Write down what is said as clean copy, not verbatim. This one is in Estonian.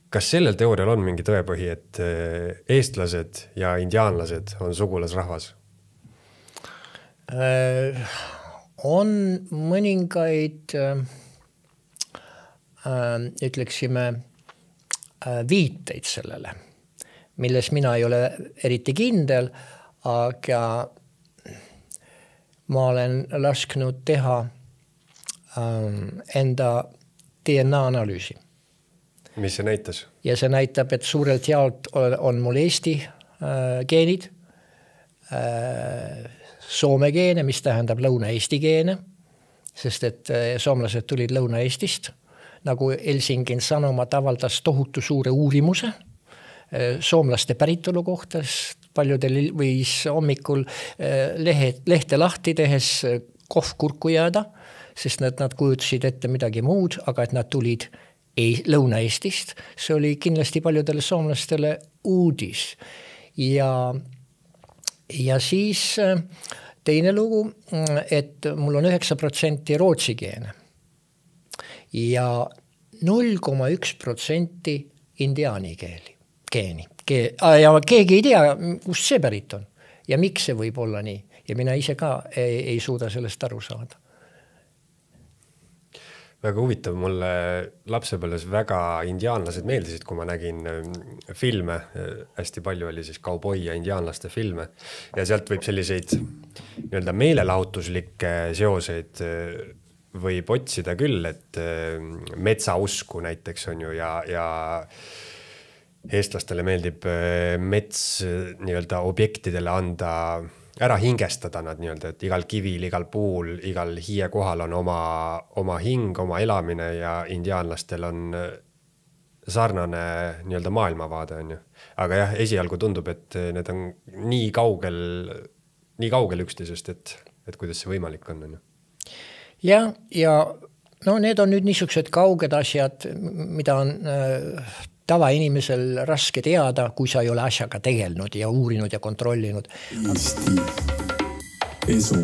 Kas sellel teoorial on mingi tõepõhi, et eestlased ja indiaanlased on sugulasrahvas? On mõningaid, ütleksime, viiteid sellele, milles mina ei ole eriti kindel, aga ma olen lasknud teha enda DNA-analüüsi. Mis see näitas? Ja see näitab, et suurelt jaolt on mul Eesti geenid, Soome geene, mis tähendab Lõuna-Eesti geene, sest et soomlased tulid Lõuna-Eestist. Nagu Helsingin Sanomat avaldas tohutu suure uurimuse soomlaste päritolu kohta, paljudel võis hommikul lehte lahti tehes kohvkurku jääda, sest nad kujutasid ette midagi muud, aga et nad tulid Lõuna-Eestist. See oli kindlasti paljudele soomlastele uudis. Ja siis teine lugu, et mul on 9% rootsi geene ja 0,1% indiaani geeni. Ja keegi ei tea, kust see pärit on ja miks see võib olla nii. Ja mina ise ka ei suuda sellest aru saada. Väga huvitav, mulle lapsepõlves väga indiaanlased meeldisid, kui ma nägin filme, hästi palju oli siis kauboi ja indiaanlaste filme ja sealt võib selliseid nii-öelda meelelahutuslikke seoseid võib otsida küll, et metsausku näiteks on ju ja eestlastele meeldib mets nii-öelda objektidele anda ära hingestada nad nii-öelda, et igal kivil, igal puul, igal hiie kohal on oma hing, oma elamine ja indiaanlastel on sarnane nii-öelda maailmavaade on ju. Aga jah, esialgu tundub, et need on nii kaugel üksteisest, et kuidas see võimalik on ju. Ja no need on nüüd niisugused kauged asjad, mida on tavainimesel raske teada, kui sa ei ole asjaga tegelnud ja uurinud ja kontrollinud. Eesti esu.